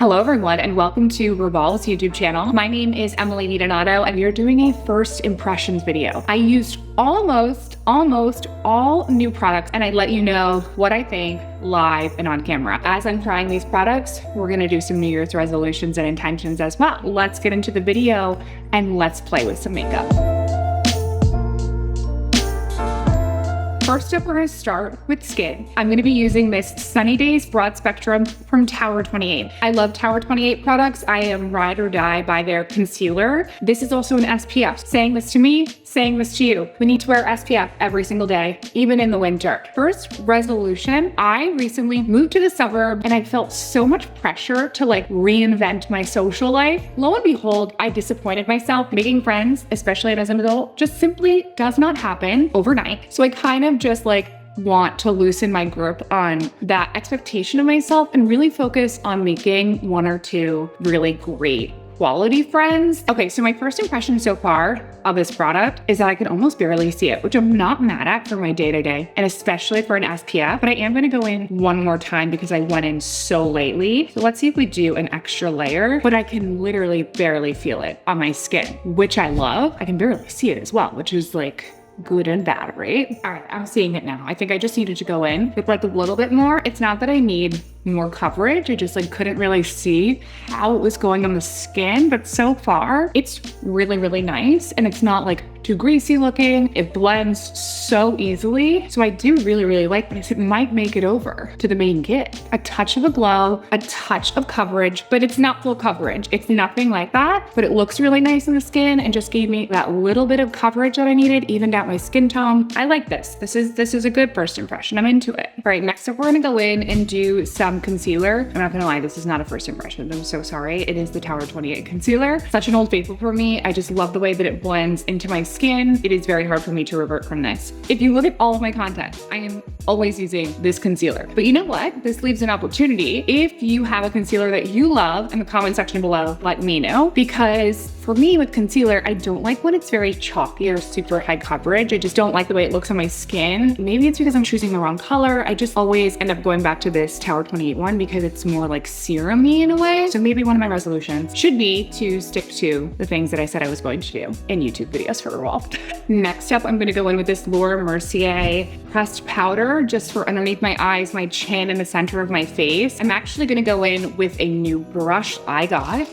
Hello everyone and welcome to REVOLVE's YouTube channel. My name is Emily Donato and we are doing a first impressions video. I used almost all new products and I let you know what I think live and on camera. As I'm trying these products, we're gonna do some New Year's resolutions and intentions as well. Let's get into the video and let's play with some makeup. First up, we're gonna start with skin. I'm gonna be using this SunnyDays Broad Spectrum from Tower 28. I love Tower 28 products. I am ride or die by their concealer. This is also an SPF. Saying this to me, saying this to you. We need to wear SPF every single day, even in the winter. First resolution, I recently moved to the suburb and I felt so much pressure to reinvent my social life. Lo and behold, I disappointed myself. Making friends, especially as an adult, just simply does not happen overnight. So I kind of just want to loosen my grip on that expectation of myself and really focus on making one or two really great quality friends. Okay, so my first impression so far of this product is that I can almost barely see it, which I'm not mad at for my day-to-day, and especially for an SPF, but I am gonna go in one more time because I went in so lately. So let's see if we do an extra layer, but I can literally barely feel it on my skin, which I love. I can barely see it as well, which is good and bad, right? All right, I'm seeing it now. I think I just needed to go in with a little bit more. It's not that I need more coverage. I just couldn't really see how it was going on the skin, but so far it's really nice and it's not too greasy looking. It blends so easily. So I do really like this. It might make it over to the main kit. A touch of a glow, a touch of coverage, but it's not full coverage. It's nothing like that, but it looks really nice on the skin and just gave me that little bit of coverage that I needed, evened out my skin tone. I like this. This is a good first impression. I'm into it. All right, next up we're gonna go in and do some concealer. I'm not gonna lie, this is not a first impression. I'm so sorry. It is the Tower 28 concealer. Such an old faithful for me. I just love the way that it blends into my skin. It is very hard for me to revert from this. If you look at all of my content, I am always using this concealer. But you know what? This leaves an opportunity. If you have a concealer that you love, in the comment section below, let me know. Because for me with concealer, I don't like when it's very chalky or super high coverage. I just don't like the way it looks on my skin. Maybe it's because I'm choosing the wrong color. I just always end up going back to this Tower 28 one because it's more serum-y in a way. So maybe one of my resolutions should be to stick to the things that I said I was going to do in YouTube videos for REVOLVE. Next up, I'm gonna go in with this Mercier pressed powder just for underneath my eyes, my chin, and the center of my face. I'm actually gonna go in with a new brush I got.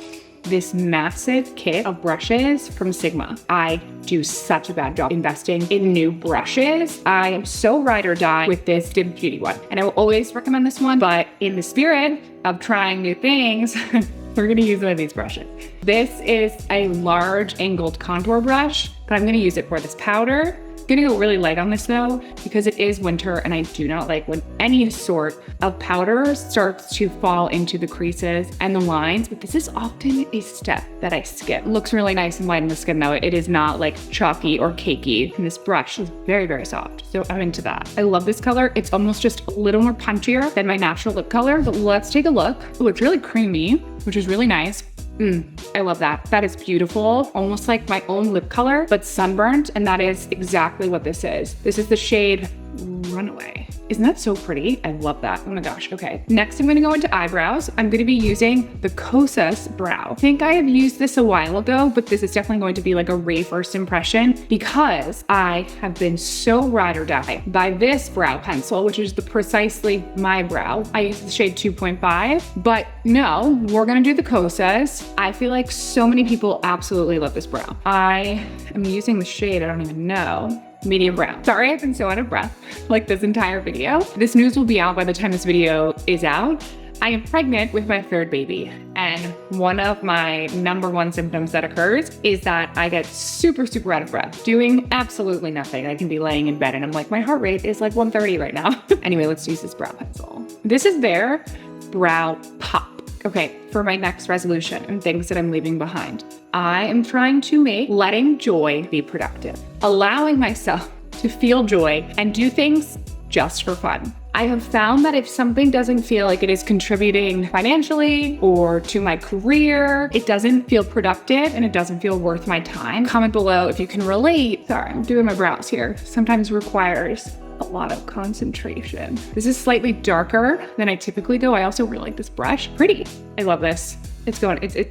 This massive kit of brushes from Sigma. I do such a bad job investing in new brushes. I am so ride or die with this Dim Beauty one. And I will always recommend this one, but in the spirit of trying new things, we're gonna use one of these brushes. This is a large angled contour brush, but I'm gonna use it for this powder. I'm gonna go really light on this though, because it is winter and I do not like when any sort of powder starts to fall into the creases and the lines, but this is often a step that I skip. It looks really nice and light on the skin though. It is not chalky or cakey. And this brush is very soft, so I'm into that. I love this color. It's almost just a little more punchier than my natural lip color, but let's take a look. Oh, it's really creamy, which is really nice. I love that. That is beautiful. Almost like my own lip color, but sunburnt. And that is exactly what this is. This is the shade Runaway. Isn't that so pretty? I love that. Oh my gosh. Okay. Next, I'm going to go into eyebrows. I'm going to be using the Kosas brow. I think I have used this a while ago, but this is definitely going to be a first impression because I have been so ride or die by this brow pencil, which is precisely my brow. I use the shade 2.5, but no, we're going to do the Kosas. I feel like so many people absolutely love this brow. I am using the shade, I don't even know. Medium brown. Sorry, I've been so out of breath this entire video. This news will be out by the time this video is out. I am pregnant with my third baby, and one of my number one symptoms that occurs is that I get super out of breath, doing absolutely nothing. I can be laying in bed and I'm my heart rate is 130 right now. Anyway, let's use this brow pencil. This is their Brow Pop. Okay, for my next resolution and things that I'm leaving behind, I am trying to make letting joy be productive, allowing myself to feel joy and do things just for fun. I have found that if something doesn't feel like it is contributing financially or to my career, it doesn't feel productive and it doesn't feel worth my time. Comment below if you can relate. Sorry, I'm doing my brows here. Sometimes requires a lot of concentration. This is slightly darker than I typically go. I also really like this brush. Pretty. I love this. It's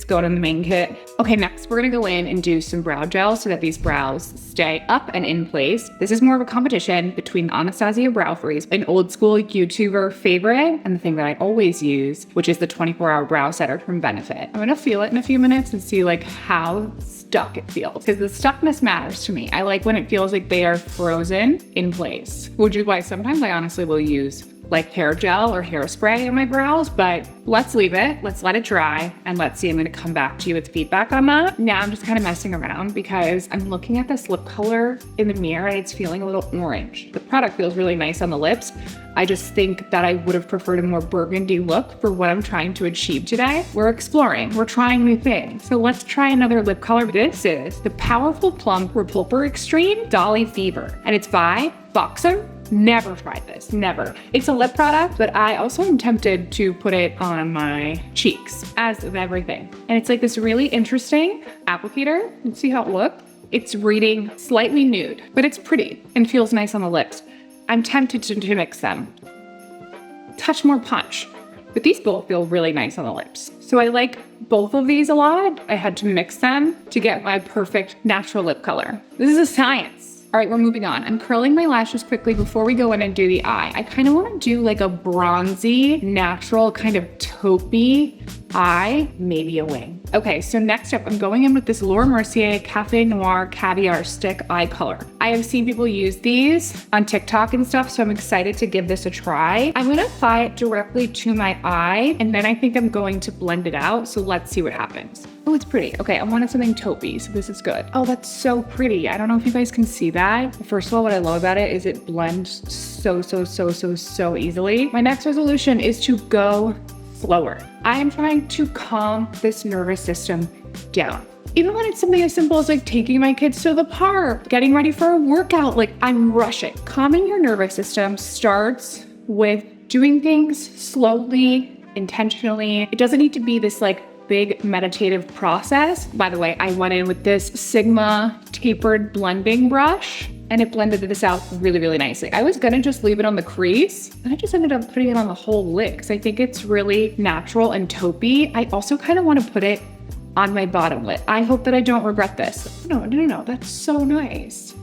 going in the main kit. Okay, next we're gonna go in and do some brow gel so that these brows stay up and in place. This is more of a competition between Anastasia Brow Freeze, an old school YouTuber favorite, and the thing that I always use, which is the 24-hour brow setter from Benefit. I'm gonna feel it in a few minutes and see like how stuck it feels, because the stuckness matters to me. I like when it feels like they are frozen in place, which is why sometimes I honestly will use like hair gel or hairspray on my brows, but let's leave it. Let's let it dry and let's see. I'm gonna come back to you with feedback on that. Now I'm just kind of messing around because I'm looking at this lip color in the mirror and it's feeling a little orange. The product feels really nice on the lips. I just think that I would have preferred a more burgundy look for what I'm trying to achieve today. We're exploring, we're trying new things. So let's try another lip color. This is the Powerful Plump Repulper Extreme Dolly Fever, and it's by Buxom. Never tried this, never. It's a lip product, but I also am tempted to put it on my cheeks, as of everything. And it's like this really interesting applicator. Let's see how it looks. It's reading slightly nude, but it's pretty and feels nice on the lips. I'm tempted to mix them. Touch more punch, but these both feel really nice on the lips. So I like both of these a lot. I had to mix them to get my perfect natural lip color. This is a science. All right, we're moving on. I'm curling my lashes quickly before we go in and do the eye. I kind of want to do like a bronzy, natural, kind of taupey eye, maybe a wing. Okay, so next up, I'm going in with this Mercier Cafe Noir Caviar Stick Eye Color. I have seen people use these on TikTok and stuff, so I'm excited to give this a try. I'm gonna apply it directly to my eye, and then I think I'm going to blend it out, so let's see what happens. Oh, it's pretty. Okay, I wanted something taupey, so this is good. Oh, that's so pretty. I don't know if you guys can see that. First of all, what I love about it is it blends so easily. My next resolution is to go slower. I am trying to calm this nervous system down. Even when it's something as simple as like taking my kids to the park, getting ready for a workout, like I'm rushing. Calming your nervous system starts with doing things slowly, intentionally. It doesn't need to be this like big meditative process. By the way, I went in with this Sigma tapered blending brush and it blended this out really nicely. I was gonna just leave it on the crease, and I just ended up putting it on the whole lid because I think it's really natural and taupey. I also kind of want to put it on my bottom lid. I hope that I don't regret this. No, that's so nice.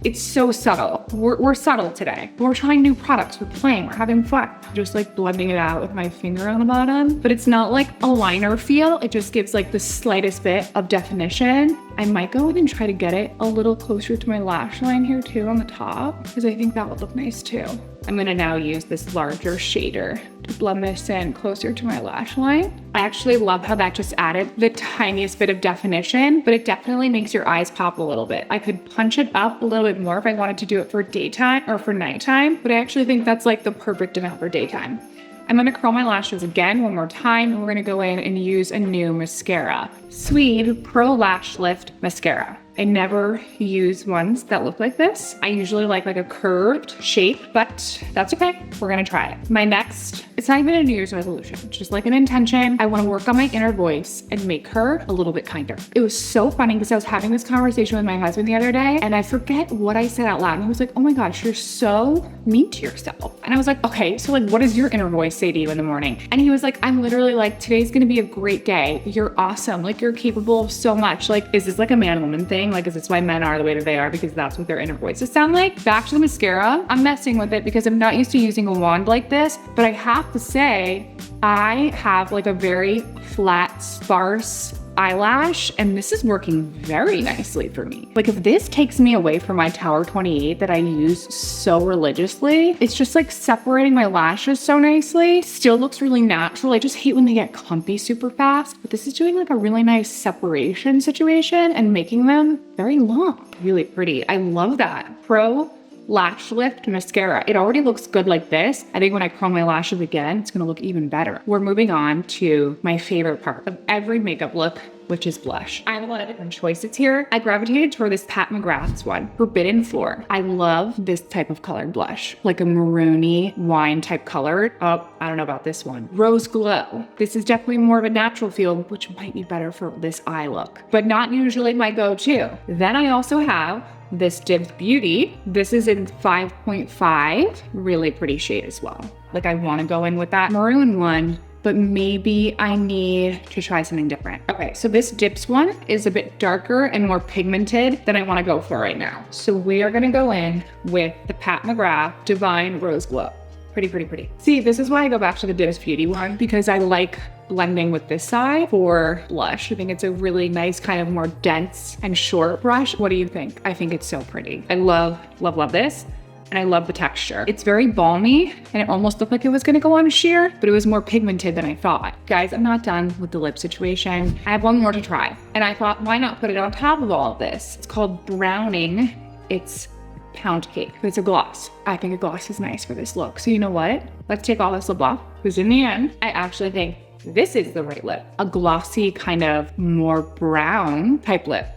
It's so subtle. We're subtle today. We're trying new products, we're playing, we're having fun. Just like blending it out with my finger on the bottom, but it's not like a liner feel. It just gives like the slightest bit of definition. I might go in and try to get it a little closer to my lash line here too on the top, because I think that would look nice too. I'm gonna now use this larger shader to blend this in closer to my lash line. I actually love how that just added the tiniest bit of definition, but it definitely makes your eyes pop a little bit. I could punch it up a little bit more if I wanted to do it for daytime or for nighttime, but I actually think that's like the perfect amount for daytime. I'm gonna curl my lashes again one more time, and we're gonna go in and use a new mascara. SWEED Pro Lash Lift Mascara. I never use ones that look like this. I usually like a curved shape, but that's okay. We're gonna try it. My next, it's not even a New Year's resolution, it's just like an intention. I wanna work on my inner voice and make her a little bit kinder. It was so funny because I was having this conversation with my husband the other day, and I forget what I said out loud. And he was like, oh my gosh, you're so mean to yourself. And I was like, okay, so like, what does your inner voice say to you in the morning? And he was like, I'm literally like, today's gonna be a great day. You're awesome. Like, you're capable of so much. Like, is this like a man-woman thing? Like, is this why men are the way that they are? Because that's what their inner voices sound like? Back to the mascara. I'm messing with it because I'm not used to using a wand like this, but I have to say, I have like a very flat, sparse eyelash, and this is working very nicely for me. Like, if this takes me away from my Tower 28 that I use so religiously, it's just like separating my lashes so nicely. Still looks really natural. I just hate when they get clumpy super fast, but this is doing like a really nice separation situation and making them very long. Really pretty. I love that. Pro Lash Lift Mascara. It already looks good like this. I think when I curl my lashes again, it's gonna look even better. We're moving on to my favorite part of every makeup look which is blush. I have a lot of different choices here. I gravitated toward this Pat McGrath's one, Forbidden Floor. I love this type of colored blush, like a maroony wine type color. Oh, I don't know about this one. Rose Glow. This is definitely more of a natural feel, which might be better for this eye look, but not usually my go-to. Then I also have this Dibs Beauty. This is in 5.5, really pretty shade as well. Like I want to go in with that maroon one, but maybe I need to try something different. Okay, so this Dips one is a bit darker and more pigmented than I want to go for right now. So we are gonna go in with the Pat McGrath Divine Rose Glow. Pretty, pretty, pretty. See, this is why I go back to the Dibs Beauty one, because I like blending with this side for blush. I think it's a really nice kind of more dense and short brush. What do you think? I think it's so pretty. I love, love, love this. And I love the texture. It's very balmy and it almost looked like it was gonna go on sheer, but it was more pigmented than I thought. Guys, I'm not done with the lip situation. I have one more to try. And I thought, why not put it on top of all of this? It's called Browning. It's Pound Cake. It's a gloss. I think a gloss is nice for this look. So you know what? Let's take all this lip off, because in the end, I actually think this is the right lip. A glossy kind of more brown type lip.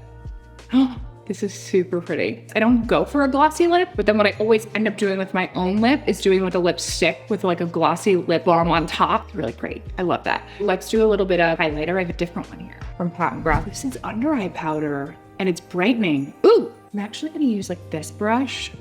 Oh, this is super pretty. I don't go for a glossy lip, but then what I always end up doing with my own lip is doing with a lipstick with like a glossy lip balm on top. It's really great. I love that. Let's do a little bit of highlighter. I have a different one here from Pat McGrath. This is under eye powder and it's brightening. Ooh, I'm actually gonna use like this brush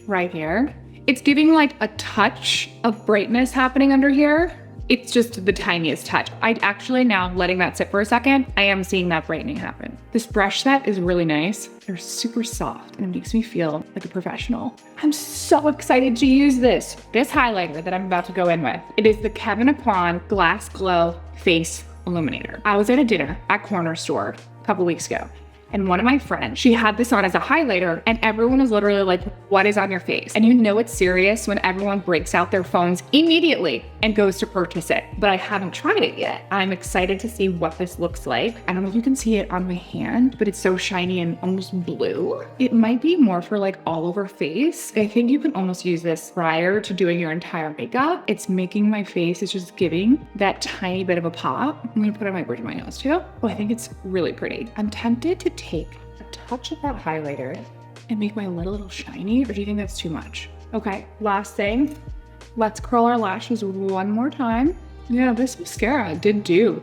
right here. It's giving like a touch of brightness happening under here. It's just the tiniest touch. I actually, now letting that sit for a second, I am seeing that brightening happen. This brush set is really nice. They're super soft and it makes me feel like a professional. I'm so excited to use this highlighter that I'm about to go in with. It is the Kevyn Aucoin Glass Glow Face Illuminator. I was at a dinner at Corner Store a couple weeks ago. And one of my friends, she had this on as a highlighter and everyone was literally like, what is on your face? And you know it's serious when everyone breaks out their phones immediately and goes to purchase it. But I haven't tried it yet. I'm excited to see what this looks like. I don't know if you can see it on my hand, but it's so shiny and almost blue. It might be more for like all over face. I think you can almost use this prior to doing your entire makeup. It's making my face, it's just giving that tiny bit of a pop. I'm gonna put it on my bridge of my nose too. Oh, I think it's really pretty. I'm tempted to take a touch of that highlighter and make my lid a little shiny, or do you think that's too much? Okay, last thing, let's curl our lashes one more time. Yeah, this mascara did do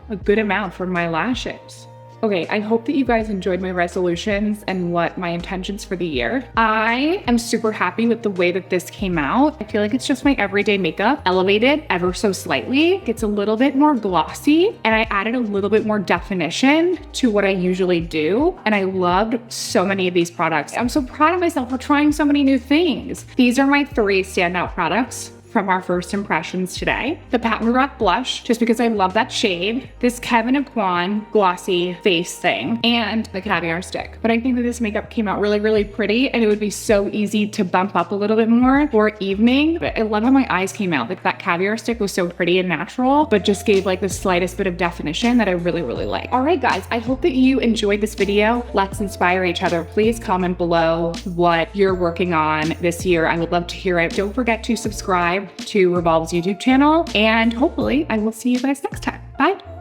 a good amount for my lashes. Okay, I hope that you guys enjoyed my resolutions and what my intentions for the year. I am super happy with the way that this came out. I feel like it's just my everyday makeup elevated ever so slightly. It's a little bit more glossy and I added a little bit more definition to what I usually do. And I loved so many of these products. I'm so proud of myself for trying so many new things. These are my 3 standout products from our first impressions today. The Pat McGrath blush, just because I love that shade, this Kevyn Aucoin glossy face thing, and the Caviar stick. But I think that this makeup came out really, really pretty, and it would be so easy to bump up a little bit more for evening. But I love how my eyes came out. Like that Caviar stick was so pretty and natural, but just gave like the slightest bit of definition that I really, really like. All right, guys, I hope that you enjoyed this video. Let's inspire each other. Please comment below what you're working on this year. I would love to hear it. Don't forget to subscribe to Revolve's YouTube channel, and hopefully I will see you guys next time. Bye.